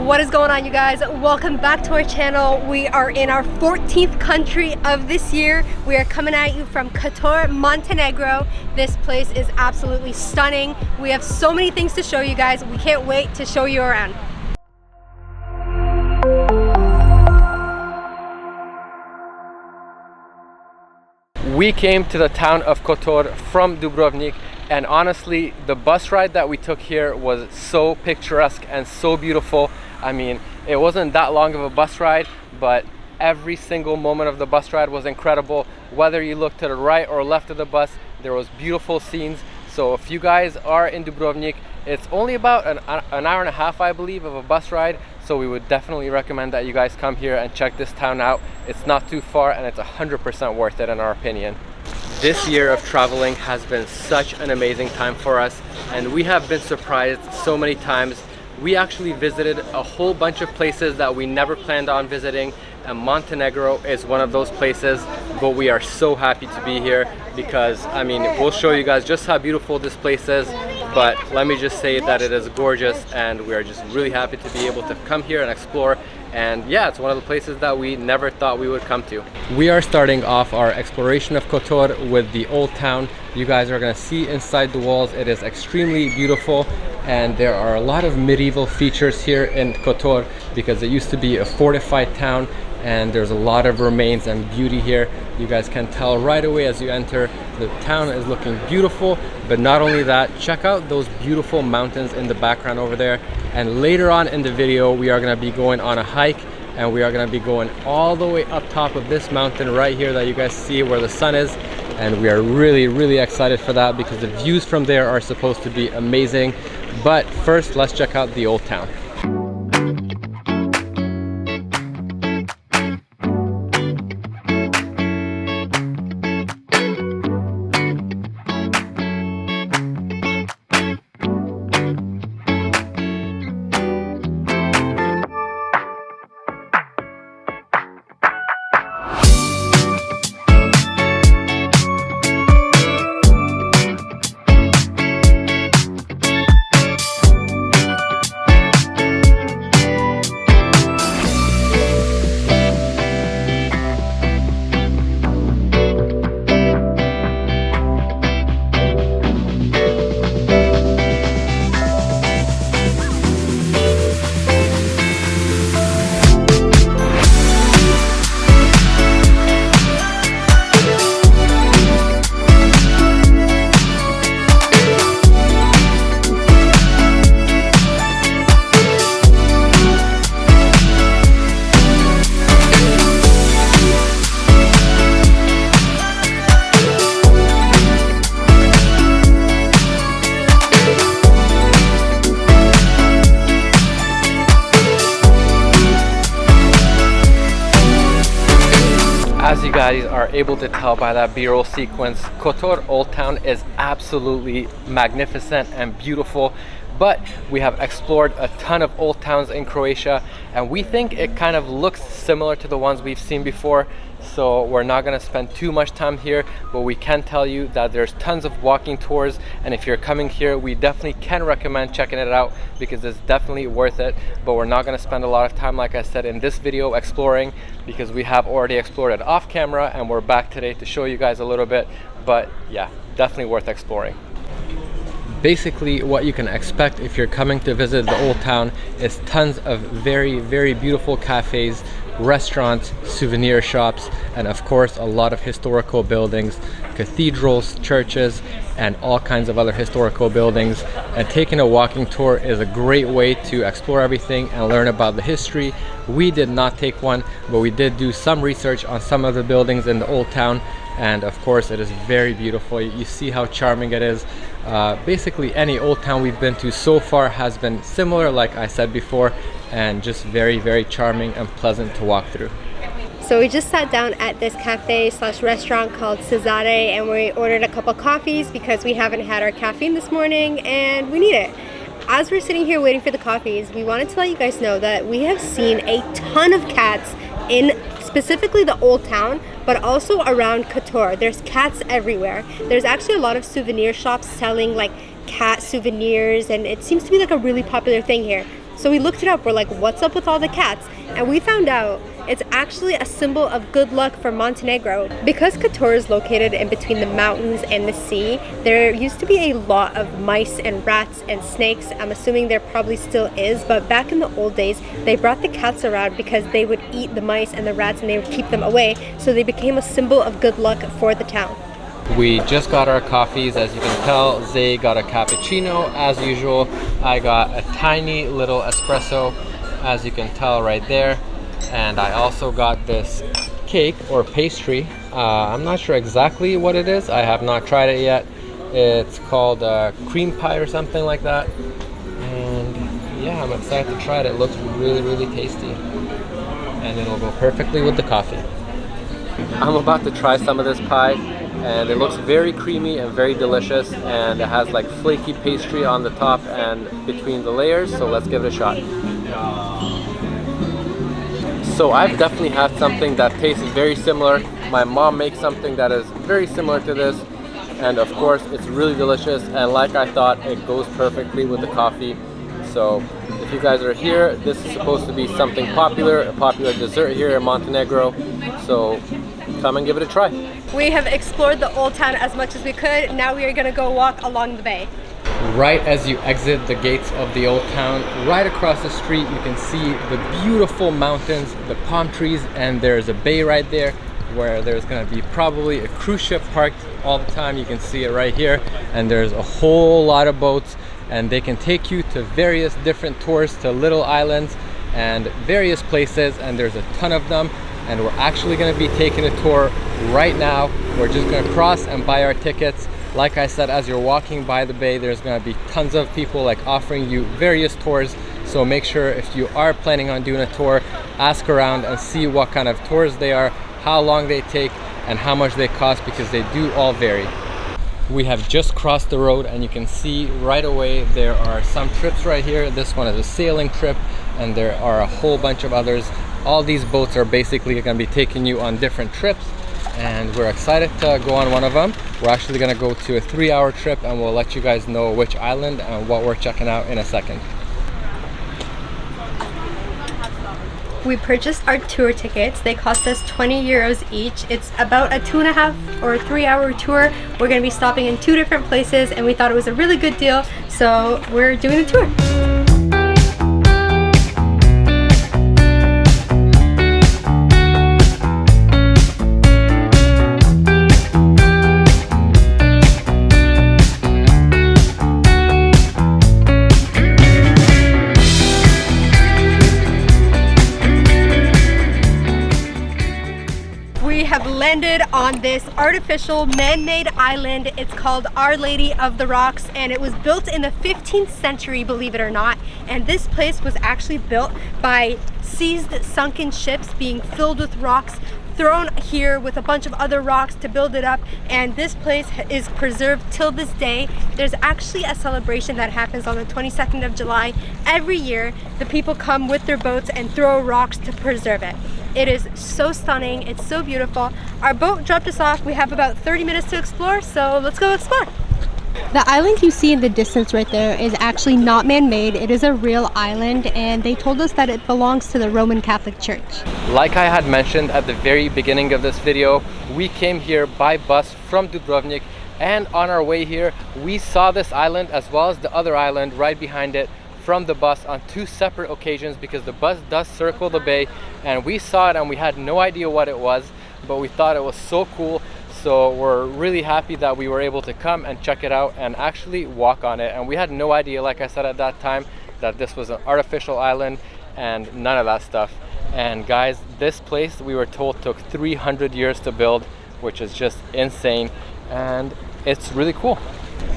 What is going on, you guys? Welcome back to our channel. We are in our 14th country of this year. We are coming at you from Kotor, Montenegro. This place is absolutely stunning. We have so many things to show you guys. We can't wait to show you around. We came to the town of Kotor from Dubrovnik, and honestly the bus ride that we took here was so picturesque and so beautiful. I mean, it wasn't that long of a bus ride, but every single moment of the bus ride was incredible. Whether you look to the right or left of the bus, there was beautiful scenes. So if you guys are in Dubrovnik, it's only about an hour and a half, I believe, of a bus ride. So we would definitely recommend that you guys come here and check this town out. It's not too far and it's 100% worth it in our opinion. This year of traveling has been such an amazing time for us, and we have been surprised so many times. We actually visited a whole bunch of places that we never planned on visiting, and Montenegro is one of those places. But we are so happy to be here because, I mean, we'll show you guys just how beautiful this place is, but let me just say that it is gorgeous, and we are just really happy to be able to come here and explore. And yeah, it's one of the places that we never thought we would come to. We are starting off our exploration of Kotor with the old town. You guys are going to see inside the walls. It is extremely beautiful, and there are a lot of medieval features here in Kotor because it used to be a fortified town, and there's a lot of remains and beauty here. You guys can tell right away as you enter. The town is looking beautiful, but not only that, check out those beautiful mountains in the background over there. And later on in the video, we are going to be going on a hike, and we are going to be going all the way up top of this mountain right here that you guys see where the sun is. And we are really excited for that because the views from there are supposed to be amazing. But first, let's check out the old town. As you guys are able to tell by that B-roll sequence, Kotor Old Town is absolutely magnificent and beautiful. But we have explored a ton of old towns in Croatia, and we think it kind of looks similar to the ones we've seen before. So we're not going to spend too much time here, but we can tell you that there's tons of walking tours, and if you're coming here, we definitely can recommend checking it out because it's definitely worth it. But we're not going to spend a lot of time, like I said, in this video exploring because we have already explored it off camera, and we're back today to show you guys a little bit. But yeah, definitely worth exploring. Basically, what you can expect if you're coming to visit the old town is tons of very beautiful cafes, restaurants, souvenir shops, and of course a lot of historical buildings, cathedrals, churches, and all kinds of other historical buildings. And taking a walking tour is a great way to explore everything and learn about the history. We did not take one, but we did do some research on some of the buildings in the old town, and of course it is very beautiful. You see how charming it is. Basically any old town we've been to so far has been similar, like I said before, and just very charming and pleasant to walk through. So we just sat down at this cafe slash restaurant called Cesare, and we ordered a couple coffees because we haven't had our caffeine this morning and we need it. As we're sitting here waiting for the coffees, we wanted to let you guys know that we have seen a ton of cats in specifically the old town, but also around Kotor. There's cats everywhere. There's actually a lot of souvenir shops selling like cat souvenirs, and it seems to be like a really popular thing here. So we looked it up. We're like, what's up with all the cats? And we found out it's actually a symbol of good luck for Montenegro. Because Kotor is located in between the mountains and the sea, there used to be a lot of mice and rats and snakes. I'm assuming there probably still is, but back in the old days, they brought the cats around because they would eat the mice and the rats and they would keep them away. So they became a symbol of good luck for the town. We just got our coffees. As you can tell, Zay got a cappuccino as usual. I got a tiny little espresso, as you can tell right there. And I also got this cake or pastry. I'm not sure exactly what it is. I have not tried it yet. It's called cream pie or something like that. And yeah, I'm excited to try it. It looks really, really tasty. And it'll go perfectly with the coffee. I'm about to try some of this pie. And it looks very creamy and very delicious. And it has like flaky pastry on the top and between the layers. So let's give it a shot. So I've definitely had something that tastes very similar. My mom makes something that is very similar to this, and of course it's really delicious, and like I thought, it goes perfectly with the coffee. So if you guys are here, this is supposed to be something popular, a popular dessert here in Montenegro, so come and give it a try. We have explored the old town as much as we could. Now we are going to go walk along the bay. Right as you exit the gates of the old town, right across the street, you can see the beautiful mountains, the palm trees, and there's a bay right there where there's going to be probably a cruise ship parked all the time. You can see it right here, and there's a whole lot of boats, and they can take you to various different tours to little islands and various places, and there's a ton of them. And we're actually going to be taking a tour right now. We're just going to cross and buy our tickets. Like I said, as you're walking by the bay, there's going to be tons of people like offering you various tours. So make sure if you are planning on doing a tour, ask around and see what kind of tours they are, how long they take, and how much they cost, because they do all vary. We have just crossed the road, and you can see right away there are some trips right here. This one is a sailing trip, and there are a whole bunch of others. All these boats are basically going to be taking you on different trips, and we're excited to go on one of them. We're actually going to go to a 3-hour trip, and we'll let you guys know which island and what we're checking out in a second. We purchased our tour tickets. They cost us 20 euros each. It's about a 2.5 or 3-hour tour. We're going to be stopping in 2 different places, and we thought it was a really good deal, so we're doing the tour. Landed on this artificial man-made island. It's called Our Lady of the Rocks, and it was built in the 15th century, believe it or not. And this place was actually built by seized sunken ships being filled with rocks, thrown here with a bunch of other rocks to build it up, and this place is preserved till this day. There's actually a celebration that happens on the 22nd of July every year. The people come with their boats and throw rocks to preserve it. It is so stunning, it's so beautiful. Our boat dropped us off. We have about 30 minutes to explore, so let's go explore. The island you see in the distance right there is actually not man-made. It is a real island, and they told us that it belongs to the Roman Catholic Church. Like I had mentioned at the very beginning of this video, we came here by bus from Dubrovnik, and on our way here we saw this island as well as the other island right behind it from the bus on 2 separate occasions, because the bus does circle the bay, and we saw it and we had no idea what it was, but we thought it was so cool. So we're really happy that we were able to come and check it out and actually walk on it. And we had no idea, like I said at that time, that this was an artificial island and none of that stuff. And guys, this place we were told took 300 years to build, which is just insane, and it's really cool.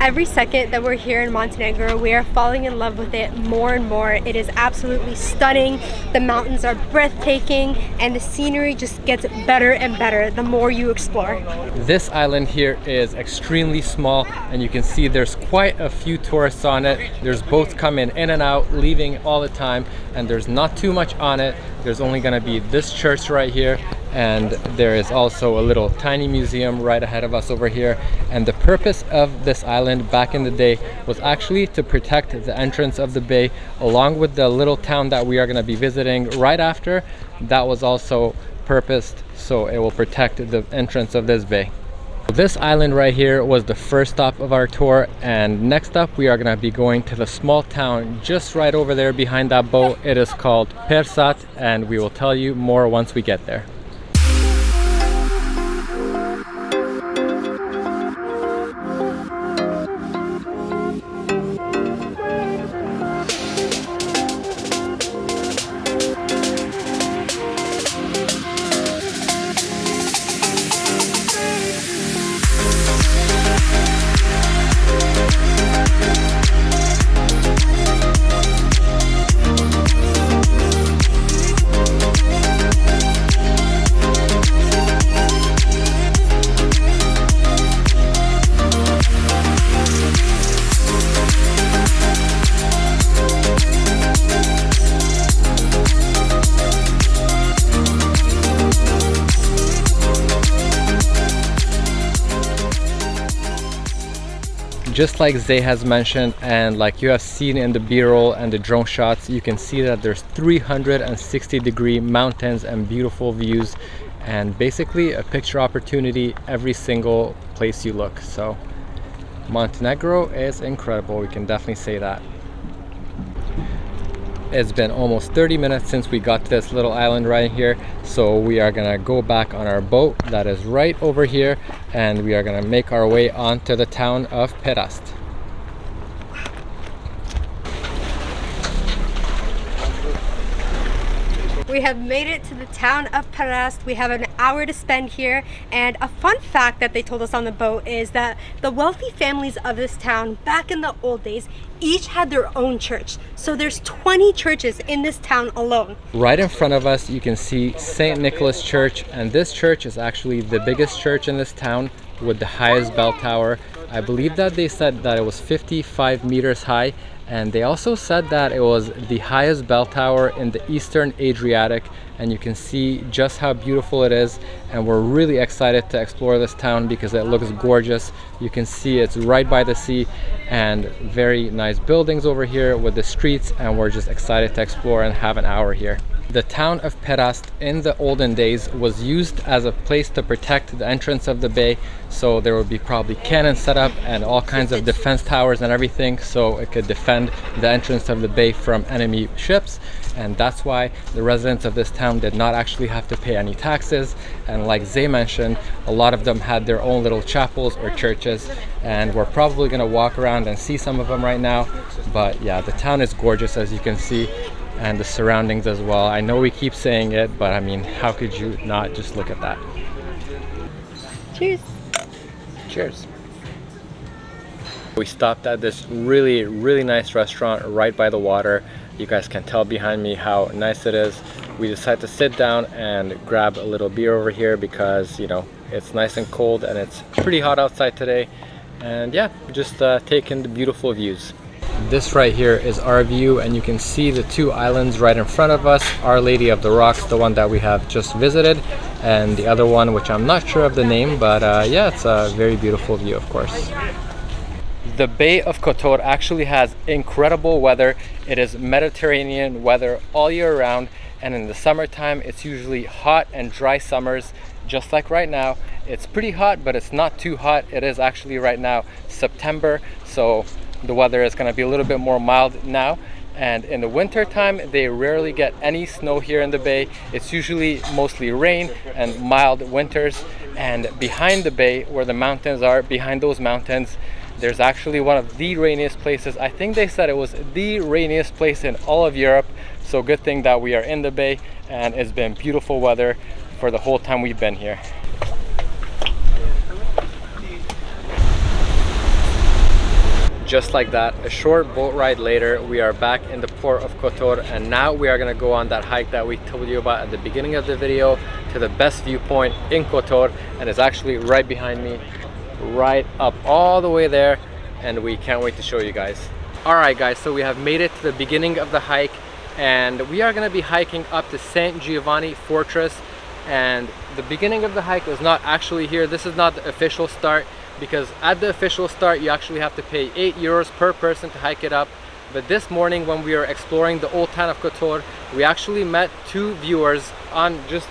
Every second that we're here in Montenegro, we are falling in love with it more and more. It is absolutely stunning. The mountains are breathtaking, and the scenery just gets better and better the more you explore. This island here is extremely small, and you can see there's quite a few tourists on it. There's boats coming in and out, leaving all the time, and there's not too much on it. There's only gonna be this church right here and there is also a little tiny museum right ahead of us over here. And the purpose of this island back in the day was actually to protect the entrance of the bay, along with the little town that we are going to be visiting right after. That was also purposed so it will protect the entrance of this bay. This island right here was the first stop of our tour, and next up we are going to be going to the small town just right over there behind that boat. It is called Perast, and we will tell you more once we get there. Just like Zay has mentioned, and like you have seen in the b-roll and the drone shots, you can see that there's 360-degree mountains and beautiful views, and basically a picture opportunity every single place you look. So Montenegro is incredible, we can definitely say that. It's been almost 30 minutes since we got to this little island right here, so we are gonna go back on our boat that is right over here, and we are gonna make our way onto the town of Perast. We have made it to the town of Perast. We have an hour to spend here, and a fun fact that they told us on the boat is that the wealthy families of this town back in the old days each had their own church. So there's 20 churches in this town alone. Right in front of us you can see St. Nicholas Church, and this church is actually the biggest church in this town with the highest bell tower. I believe that they said that it was 55 meters high, and they also said that it was the highest bell tower in the Eastern Adriatic, and you can see just how beautiful it is. And we're really excited to explore this town because it looks gorgeous. You can see it's right by the sea, and very nice buildings over here with the streets, and we're just excited to explore and have an hour here. The town of Perast in the olden days was used as a place to protect the entrance of the bay, so there would be probably cannons set up and all kinds of defense towers and everything, so it could defend the entrance of the bay from enemy ships. And that's why the residents of this town did not actually have to pay any taxes. And like Zay mentioned, a lot of them had their own little chapels or churches, and we're probably going to walk around and see some of them right now. But yeah, the town is gorgeous, as you can see, and the surroundings as well. I know we keep saying it, but I mean, how could you not just look at that? Cheers. Cheers. We stopped at this really nice restaurant right by the water. You guys can tell behind me how nice it is. We decided to sit down and grab a little beer over here because, you know, it's nice and cold and it's pretty hot outside today. And yeah, just take in the beautiful views. This right here is our view, and you can see the two islands right in front of us. Our Lady of the Rocks, the one that we have just visited, and the other one, which I'm not sure of the name, but yeah, it's a very beautiful view, of course. The Bay of Kotor actually has incredible weather. It is Mediterranean weather all year round, and in the summertime it's usually hot and dry summers, just like right now. It's pretty hot, but it's not too hot. It is actually right now September, so the weather is going to be a little bit more mild now. And in the winter time they rarely get any snow here in the bay. It's usually mostly rain and mild winters. And behind the bay, where the mountains are, behind those mountains, there's actually one of the rainiest places. I think they said it was the rainiest place in all of Europe. So good thing that we are in the bay, and it's been beautiful weather for the whole time we've been here. Just like that, a short boat ride later, we are back in the port of Kotor, and now we are going to go on that hike that we told you about at the beginning of the video to the best viewpoint in Kotor, and it's actually right behind me, right up all the way there, and we can't wait to show you guys. Alright guys, so we have made it to the beginning of the hike, and we are going to be hiking up to St. Giovanni Fortress. And the beginning of the hike is not actually here. This is not the official start, because at the official start you actually have to pay 8 euros per person to hike it up. But this morning when we were exploring the Old Town of Kotor, we actually met two viewers on just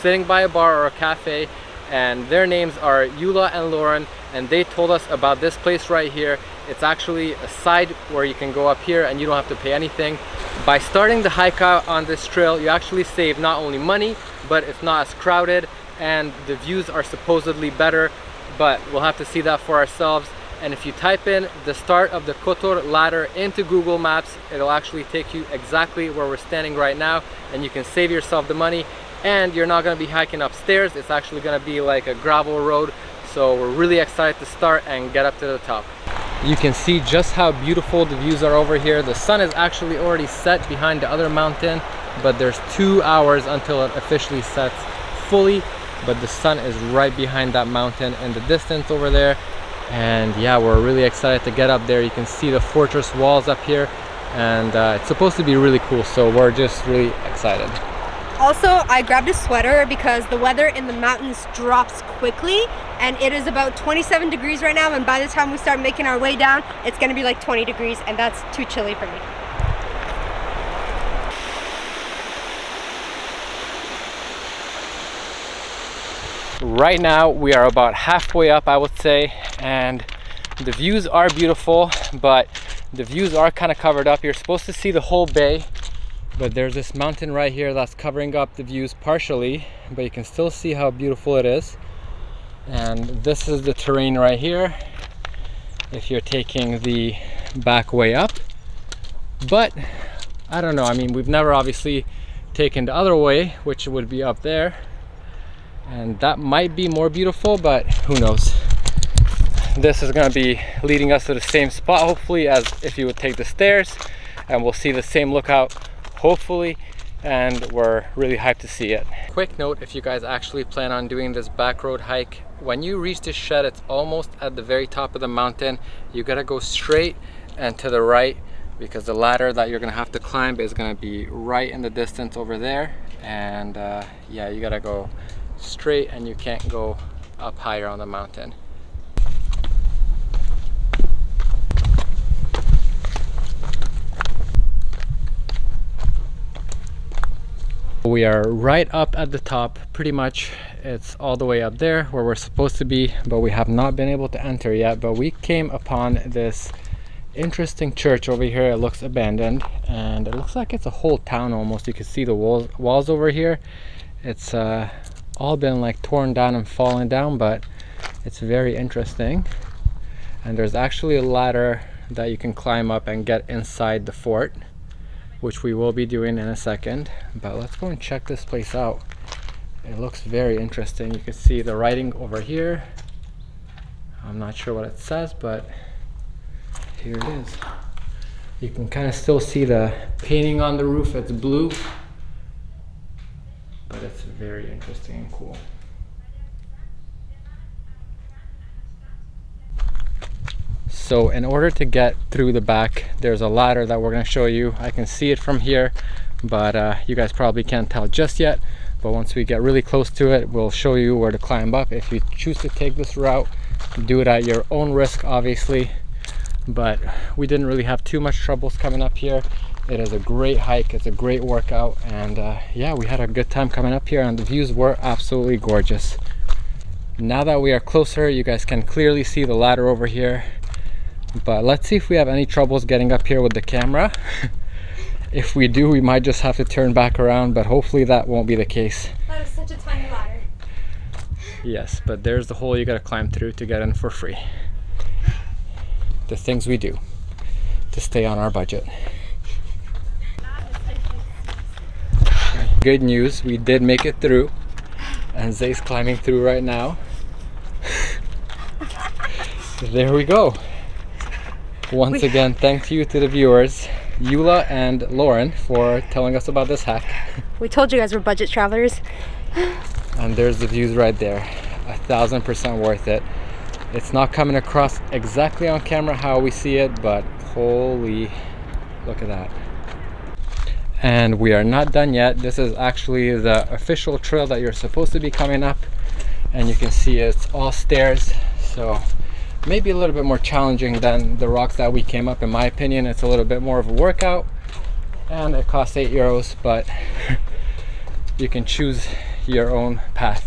sitting by a bar or a cafe, and their names are Eula and Lauren, and they told us about this place right here. It's actually a side where you can go up here and you don't have to pay anything. By starting the hike out on this trail, you actually save not only money, but it's not as crowded, and the views are supposedly better, but we'll have to see that for ourselves. And if you type in the start of the Kotor ladder into Google Maps, it'll actually take you exactly where we're standing right now, and you can save yourself the money, and you're not going to be hiking upstairs. It's actually going to be like a gravel road. So we're really excited to start and get up to the top. You can see just how beautiful the views are over here. The sun is actually already set behind the other mountain, but there's 2 hours until it officially sets fully. But the sun is right behind that mountain in the distance over there. And yeah, we're really excited to get up there. You can see the fortress walls up here, and it's supposed to be really cool, so we're just really excited. Also, I grabbed a sweater because the weather in the mountains drops quickly, and it is about 27 degrees right now, and by the time we start making our way down, it's going to be like 20 degrees, and that's too chilly for me. Right now we are about halfway up, I would say, and the views are beautiful, but the views are kind of covered up. You're supposed to see the whole bay, but there's this mountain right here that's covering up the views partially, but you can still see how beautiful it is. And this is the terrain right here if you're taking the back way up. But I don't know, I mean, we've never obviously taken the other way, which would be up there, and that might be more beautiful, but who knows. This is going to be leading us to the same spot hopefully as if you would take the stairs, and we'll see the same lookout hopefully, and we're really hyped to see it. Quick note, if you guys actually plan on doing this back road hike, when you reach this shed, it's almost at the very top of the mountain. You gotta go straight and to the right, because the ladder that you're gonna have to climb is gonna be right in the distance over there. And yeah, you gotta go straight and you can't go up higher on the mountain. We are right up at the top, pretty much. It's all the way up there where we're supposed to be, but we have not been able to enter yet. But we came upon this interesting church over here. It looks abandoned, and it looks like it's a whole town almost. You can see the walls over here. It's all been like torn down and fallen down, but it's very interesting. And there's actually a ladder that you can climb up and get inside the fort, which we will be doing in a second. But let's go and check this place out. It looks very interesting. You can see the writing over here. I'm not sure what it says, but here it is. You can kind of still see the painting on the roof. It's blue, but it's very interesting and cool. So in order to get through the back, there's a ladder that we're going to show you. I can see it from here, but you guys probably can't tell just yet. But once we get really close to it, we'll show you where to climb up. If you choose to take this route, do it at your own risk, obviously. But we didn't really have too much troubles coming up here. It is a great hike, it's a great workout, and yeah, we had a good time coming up here, and the views were absolutely gorgeous. Now that we are closer, you guys can clearly see the ladder over here. But let's see if we have any troubles getting up here with the camera. If we do, we might just have to turn back around, but hopefully that won't be the case. That is such a tiny ladder. Yes, but there's the hole you gotta climb through to get in for free. The things we do to stay on our budget. Good news, we did make it through, and Zay's climbing through right now. There we go. Once again, thank you to the viewers, Eula and Lauren, for telling us about this hack. We told you guys we're budget travelers. And there's the views right there. 1000% worth it. It's not coming across exactly on camera how we see it, but holy, look at that. and we are not done yet. This is actually the official trail that you're supposed to be coming up, and you can see it's all stairs, so maybe a little bit more challenging than the rocks that we came up. In my opinion, it's a little bit more of a workout, and it costs €8, but you can choose your own path.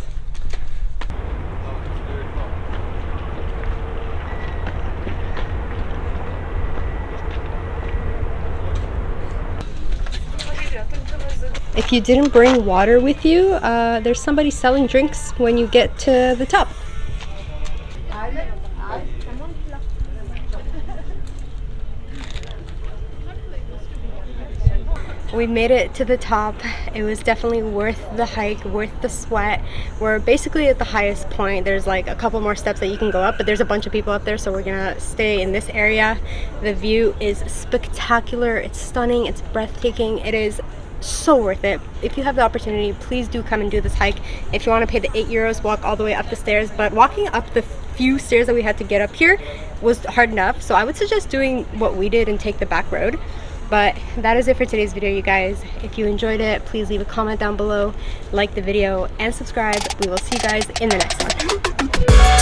If you didn't bring water with you, there's somebody selling drinks when you get to the top. We made it to the top. It was definitely worth the hike, worth the sweat. We're basically at the highest point. There's like a couple more steps that you can go up, but there's a bunch of people up there, so we're gonna stay in this area. The view is spectacular, it's stunning, it's breathtaking. It is so worth it. If you have the opportunity, please do come and do this hike. If you want to pay the €8, walk all the way up the stairs, but walking up the few stairs that we had to get up here was hard enough, so I would suggest doing what we did and take the back road. But that is it for today's video, you guys. If you enjoyed it, please leave a comment down below, like the video, and subscribe. We will see you guys in the next one.